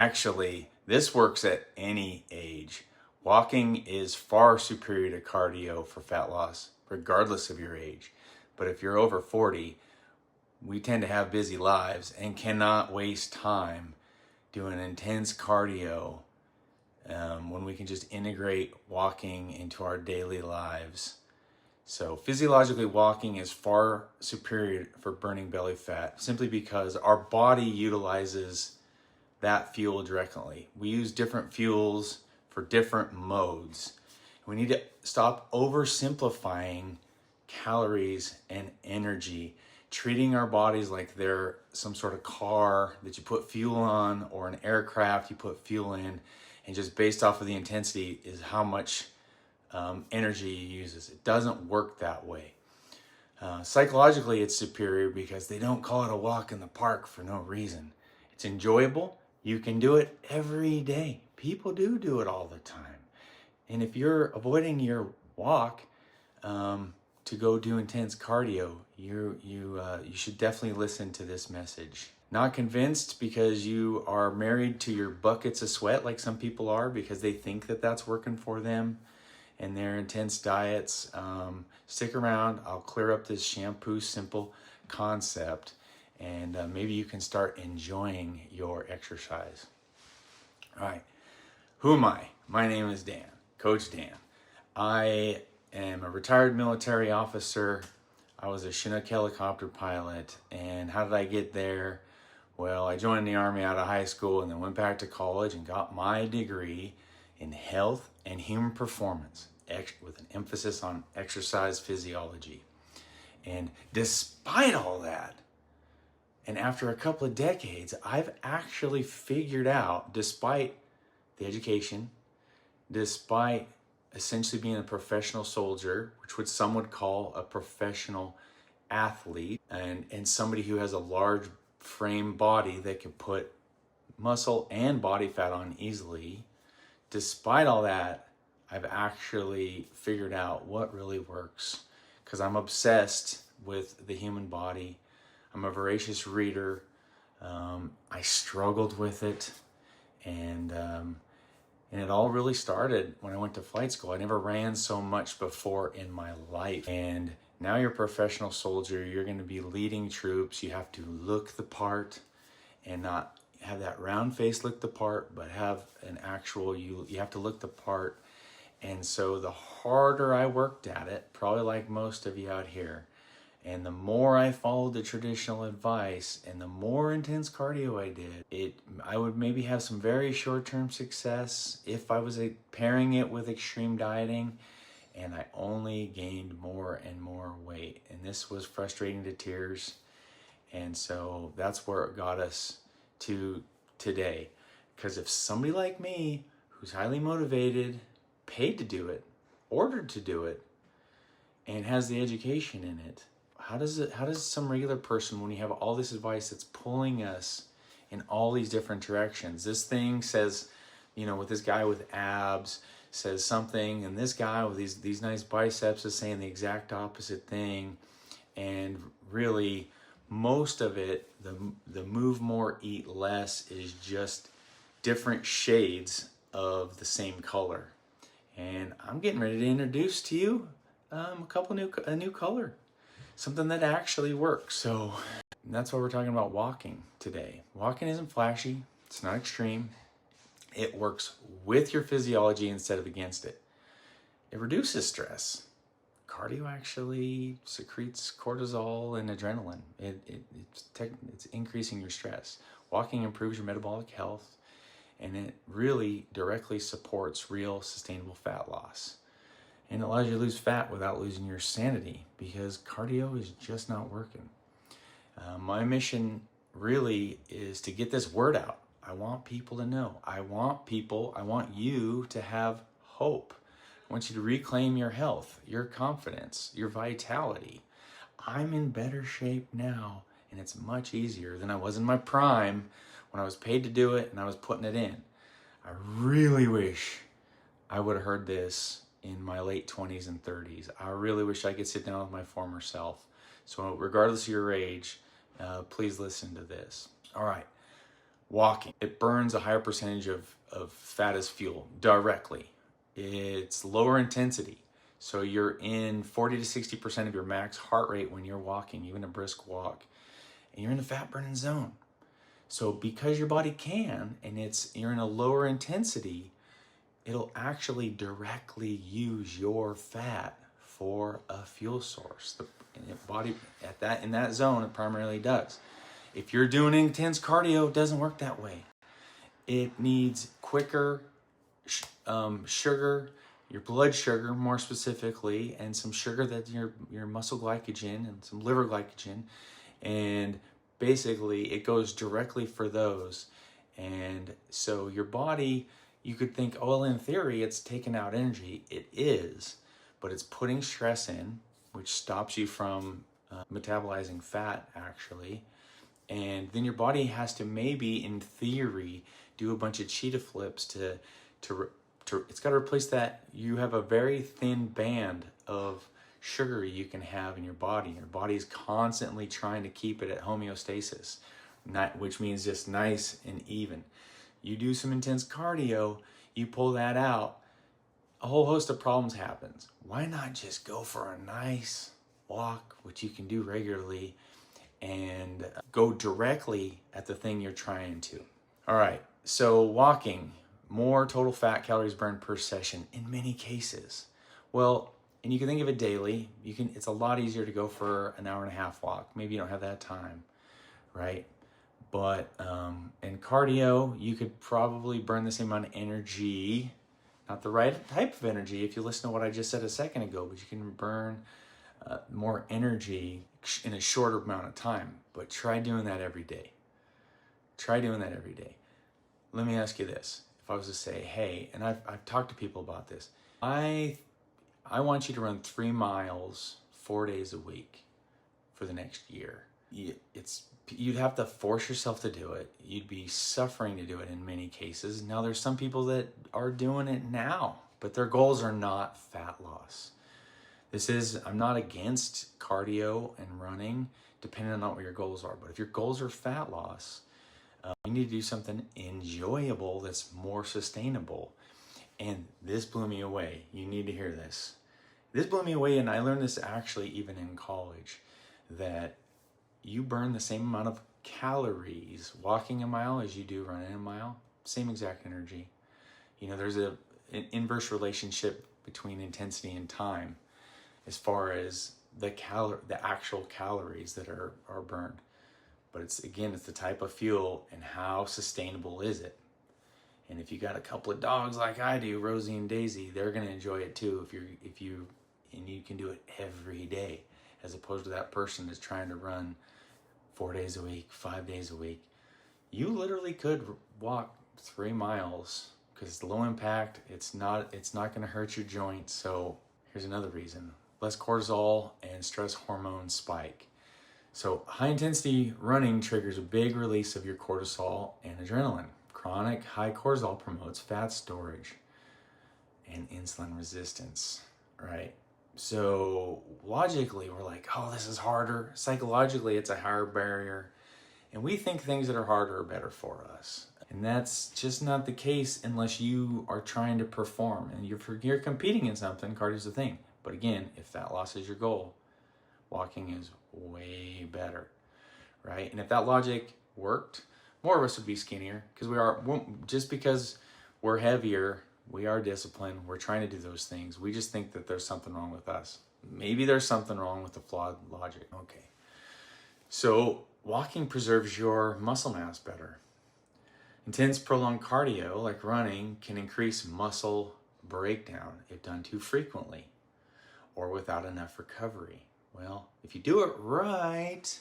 Actually, this works at any age. Walking is far superior to cardio for fat loss, regardless of your age. But if you're over 40, we tend to have busy lives and cannot waste time doing intense cardio when we can just integrate walking into our daily lives. So physiologically, walking is far superior for burning belly fat simply because our body utilizes that fuel directly. We use different fuels for different modes. We need to stop oversimplifying calories and energy, treating our bodies like they're some sort of car that you put fuel on, or an aircraft you put fuel in, and just based off of the intensity is how much energy you uses. It doesn't work that way. Psychologically, it's superior because they don't call it a walk in the park for no reason. It's enjoyable. You can do it every day. People do it all the time. And if you're avoiding your walk to go do intense cardio, you should definitely listen to this message. Not convinced because you are married to your buckets of sweat like some people are because they think that that's working for them and their intense diets. Stick around. I'll clear up this shampoo simple concept, and maybe you can start enjoying your exercise. All right. Who am I? My name is Dan, Coach Dan. I am a retired military officer. I was a Chinook helicopter pilot. And how did I get there? Well, I joined the Army out of high school and then went back to college and got my degree in health and human performance with an emphasis on exercise physiology. And despite all that, and after a couple of decades, I've actually figured out, despite the education, despite essentially being a professional soldier, which some would call a professional athlete, and somebody who has a large frame body that can put muscle and body fat on easily, despite all that, I've actually figured out what really works because I'm obsessed with the human body. I'm a voracious reader. I struggled with it, and it all really started when I went to flight school. I never ran so much before in my life. And now you're a professional soldier. You're going to be leading troops. You have to look the part and not have that round face look the part, but have an actual, you have to look the part. And so the harder I worked at it, probably like most of you out here, and the more I followed the traditional advice and the more intense cardio I did, I would maybe have some very short-term success if I was pairing it with extreme dieting, and I only gained more and more weight. And this was frustrating to tears. And so that's where it got us to today. Because if somebody like me, who's highly motivated, paid to do it, ordered to do it, and has the education in it, how does some regular person, when you have all this advice that's pulling us in all these different directions, this thing says, with this guy with abs says something, and this guy with these nice biceps is saying the exact opposite thing, and really most of it, the move more, eat less, is just different shades of the same color. And I'm getting ready to introduce to you a new color. Something that actually works. So that's why we're talking about walking today. Walking isn't flashy. It's not extreme. It works with your physiology instead of against it. It reduces stress. Cardio actually secretes cortisol and adrenaline. It's increasing your stress. Walking improves your metabolic health, and it really directly supports real sustainable fat loss. And it allows you to lose fat without losing your sanity because cardio is just not working. My mission really is to get this word out. I want people to know. I want you to have hope. I want you to reclaim your health, your confidence, your vitality. I'm in better shape now, and it's much easier than I was in my prime when I was paid to do it and I was putting it in. I really wish I would have heard this in my late 20s and 30s. I really wish I could sit down with my former self. So regardless of your age, please listen to this. All right. Walking, it burns a higher percentage of fat as fuel directly. It's lower intensity. So you're in 40 to 60% of your max heart rate when you're walking, even a brisk walk, and you're in the fat burning zone. So because your body can, and you're in a lower intensity, it'll actually directly use your fat for a fuel source. The body in that zone, it primarily does. If you're doing intense cardio, it doesn't work that way. It needs quicker sugar, your blood sugar more specifically, and some sugar that your muscle glycogen and some liver glycogen, and basically it goes directly for those. And so your body, you could think, oh, well, in theory it's taking out energy. It is, but it's putting stress in, which stops you from metabolizing fat actually. And then your body has to maybe, in theory, do a bunch of cheetah flips to it's got to replace that. You have a very thin band of sugar you can have in your body. Your body's constantly trying to keep it at homeostasis, which means just nice and even. You do some intense cardio, you pull that out, a whole host of problems happens. Why not just go for a nice walk, which you can do regularly, and go directly at the thing you're trying to? All right, so walking, more total fat calories burned per session in many cases. Well, and you can think of it daily. It's a lot easier to go for an hour and a half walk. Maybe you don't have that time, right? But in cardio, you could probably burn the same amount of energy, not the right type of energy if you listen to what I just said a second ago, but you can burn more energy in a shorter amount of time. But try doing that every day. Try doing that every day. Let me ask you this. If I was to say, hey, and I've talked to people about this, I want you to run 3 miles 4 days a week for the next year. You'd have to force yourself to do it. You'd be suffering to do it in many cases. Now there's some people that are doing it now, but their goals are not fat loss. I'm not against cardio and running, depending on what your goals are. But if your goals are fat loss, you need to do something enjoyable that's more sustainable. And this blew me away. You need to hear this. This blew me away, and I learned this actually even in college, that you burn the same amount of calories walking a mile as you do running a mile. Same exact energy. There's an inverse relationship between intensity and time as far as the actual calories that are burned. But it's the type of fuel and how sustainable is it. And if you got a couple of dogs like I do, Rosie and Daisy, they're going to enjoy it too and you can do it every day, as opposed to that person that's trying to run 4 days a week, 5 days a week. You literally could walk 3 miles because it's low impact. It's not going to hurt your joints. So here's another reason: less cortisol and stress hormone spike. So high intensity running triggers a big release of your cortisol and adrenaline. Chronic high cortisol promotes fat storage and insulin resistance, right? So logically, we're like, oh, this is harder. Psychologically, it's a higher barrier. And we think things that are harder are better for us. And that's just not the case unless you are trying to perform and you're competing in something. Cardio's the thing. But again, if fat loss is your goal, walking is way better, right? And if that logic worked, more of us would be skinnier because we're heavier, we are disciplined, we're trying to do those things. We just think that there's something wrong with us. Maybe there's something wrong with the flawed logic. Okay. So walking preserves your muscle mass better. Intense prolonged cardio, like running, can increase muscle breakdown if done too frequently or without enough recovery. Well, if you do it right,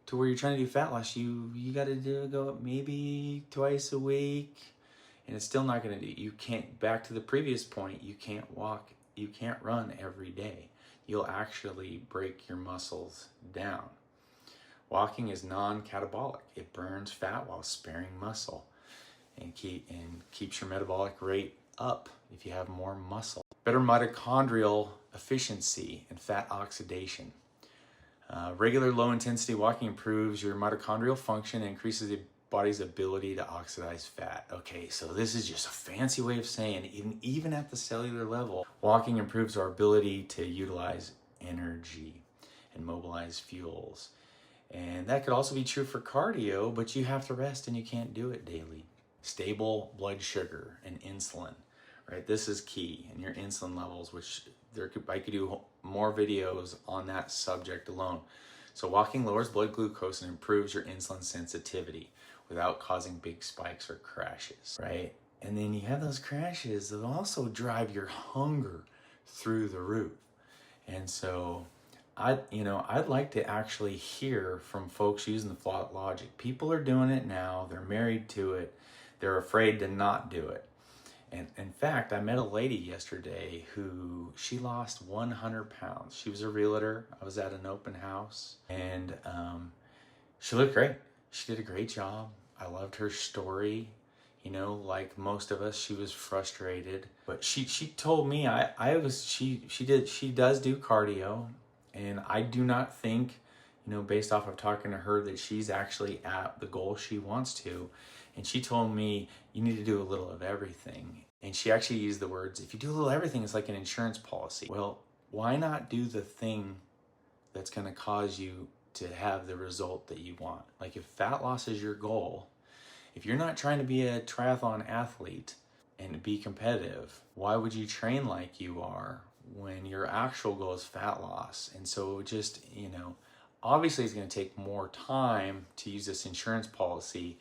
to where you're trying to do fat loss, you got to go up maybe twice a week, and it's still not going to do. You can't. Back to the previous point, you can't walk, you can't run every day. You'll actually break your muscles down. Walking is non-catabolic. It burns fat while sparing muscle, and keeps your metabolic rate up if you have more muscle. Better mitochondrial efficiency and fat oxidation. Regular low-intensity walking improves your mitochondrial function and increases the body's ability to oxidize fat. Okay, so this is just a fancy way of saying even at the cellular level, walking improves our ability to utilize energy and mobilize fuels. And that could also be true for cardio, but you have to rest and you can't do it daily. Stable blood sugar and insulin, right? This is key. And your insulin levels, which I could do more videos on that subject alone. So walking lowers blood glucose and improves your insulin sensitivity without causing big spikes or crashes, right? And then you have those crashes that also drive your hunger through the roof. And so I'd like to actually hear from folks using the flat logic. People are doing it now. They're married to it. They're afraid to not do it. And in fact, I met a lady yesterday who she lost 100 pounds. She was a realtor. I was at an open house, and she looked great. She did a great job. I loved her story. You know, like most of us, she was frustrated. But she told me she does do cardio. And I do not think, based off of talking to her, that she's actually at the goal she wants to. And she told me, you need to do a little of everything. And she actually used the words, if you do a little everything, it's like an insurance policy. Well, why not do the thing that's going to cause you to have the result that you want? Like if fat loss is your goal, if you're not trying to be a triathlon athlete and be competitive, why would you train like you are when your actual goal is fat loss? And so just, obviously it's going to take more time to use this insurance policy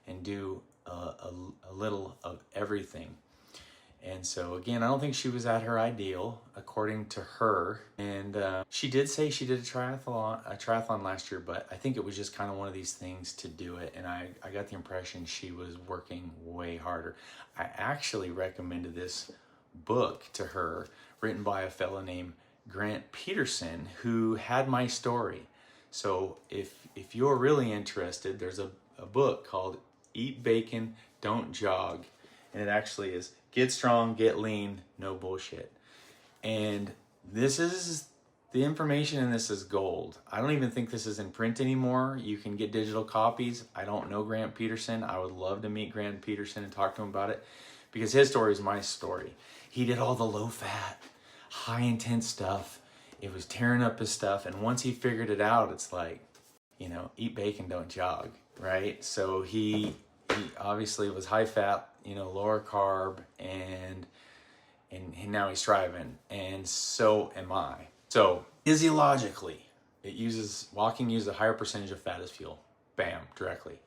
and do a little of everything. And so again, I don't think she was at her ideal, according to her. And she did say she did a triathlon last year, but I think it was just kind of one of these things to do it. And I got the impression she was working way harder. I actually recommended this book to her, written by a fellow named Grant Peterson, who had my story. So if you're really interested, there's a book called Eat Bacon, Don't Jog. And it actually is Get Strong, Get Lean, No Bullshit. And this is the information in this is gold. I don't even think this is in print anymore. You can get digital copies. I don't know Grant Peterson. I would love to meet Grant Peterson and talk to him about it, because his story is my story. He did all the low fat, high intense stuff. It was tearing up his stuff. And once he figured it out, it's like, eat bacon, don't jog, right? So he obviously was high fat, lower carb, and now he's thriving. And so am I. So physiologically, walking uses a higher percentage of fat as fuel. Bam, directly.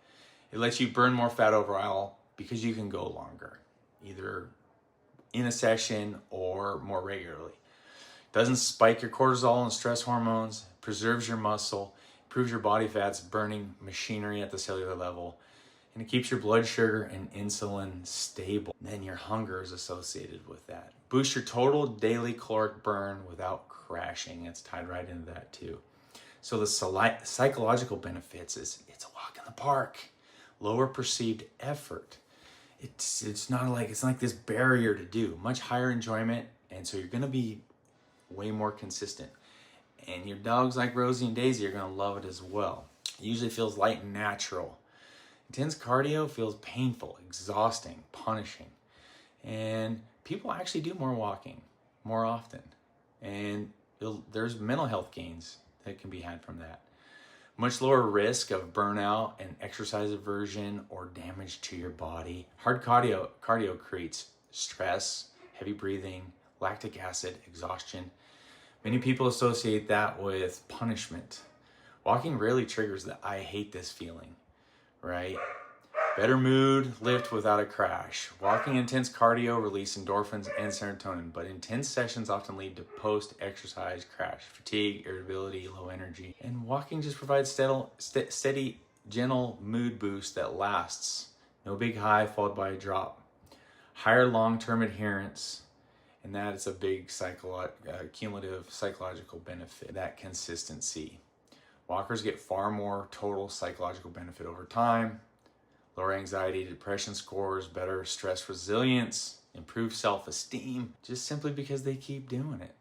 It lets you burn more fat overall because you can go longer, either in a session or more regularly. Doesn't spike your cortisol and stress hormones, preserves your muscle, improves your body fat's burning machinery at the cellular level, and it keeps your blood sugar and insulin stable. And then your hunger is associated with that. Boost your total daily caloric burn without crashing. It's tied right into that too. So the psychological benefits is it's a walk in the park, lower perceived effort. It's not like this barrier to do, much higher enjoyment, and so you're going to be way more consistent. And your dogs like Rosie and Daisy are going to love it as well. It usually feels light and natural. Intense cardio feels painful, exhausting, punishing. And people actually do more walking more often. And there's mental health gains that can be had from that. Much lower risk of burnout and exercise aversion or damage to your body. Hard cardio creates stress, heavy breathing, lactic acid, exhaustion. Many people associate that with punishment. Walking rarely triggers the I hate this feeling, right? Better mood, lift without a crash. Walking intense cardio release endorphins and serotonin, but intense sessions often lead to post-exercise crash, fatigue, irritability, low energy. And walking just provides steady, gentle mood boost that lasts. No big high followed by a drop. Higher long-term adherence, and that is a big cumulative psychological benefit, that consistency. Walkers get far more total psychological benefit over time. Lower anxiety, depression scores, better stress resilience, improved self-esteem, just simply because they keep doing it.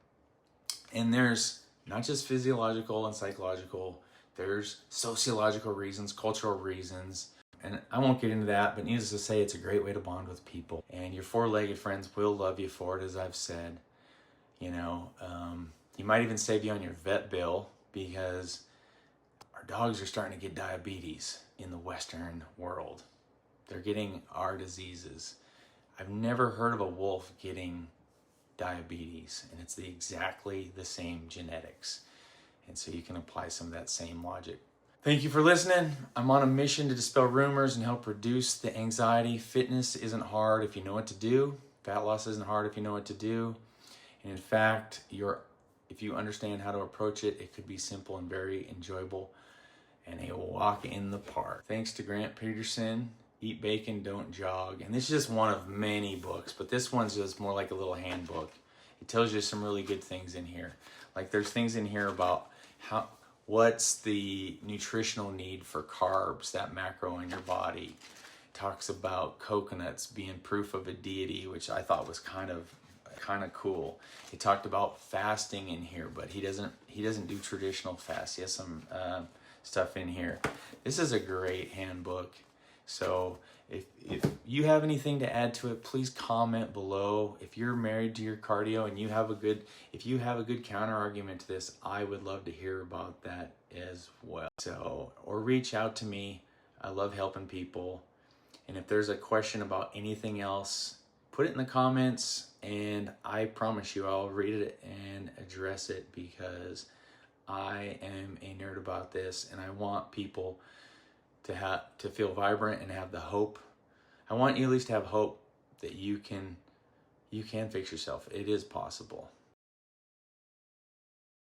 And there's not just physiological and psychological, there's sociological reasons, cultural reasons. And I won't get into that, but needless to say, it's a great way to bond with people. And your four-legged friends will love you for it, as I've said. You know, you might even save you on your vet bill, because our dogs are starting to get diabetes in the Western world. They're getting our diseases. I've never heard of a wolf getting diabetes, and it's exactly the same genetics. And so you can apply some of that same logic. Thank you for listening. I'm on a mission to dispel rumors and help reduce the anxiety. Fitness isn't hard if you know what to do. Fat loss isn't hard if you know what to do. And in fact, if you understand how to approach it, it could be simple and very enjoyable and a walk in the park. Thanks to Grant Peterson, Eat Bacon, Don't Jog. And this is just one of many books, but this one's just more like a little handbook. It tells you some really good things in here. Like there's things in here about what's the nutritional need for carbs, that macro in your body. It talks about coconuts being proof of a deity, which I thought was kind of cool. He talked about fasting in here, but he doesn't do traditional fast. He has some stuff in here. This is a great handbook. So if you have anything to add to it, please comment below. If you're married to your cardio and you have a good counter argument to this, I would love to hear about that as well. So, or reach out to me. I love helping people. And if there's a question about anything else, put it in the comments, and I promise you I'll read it and address it, because I am a nerd about this, and I want people to feel vibrant and have the hope. I want you at least to have hope that you can fix yourself. It is possible.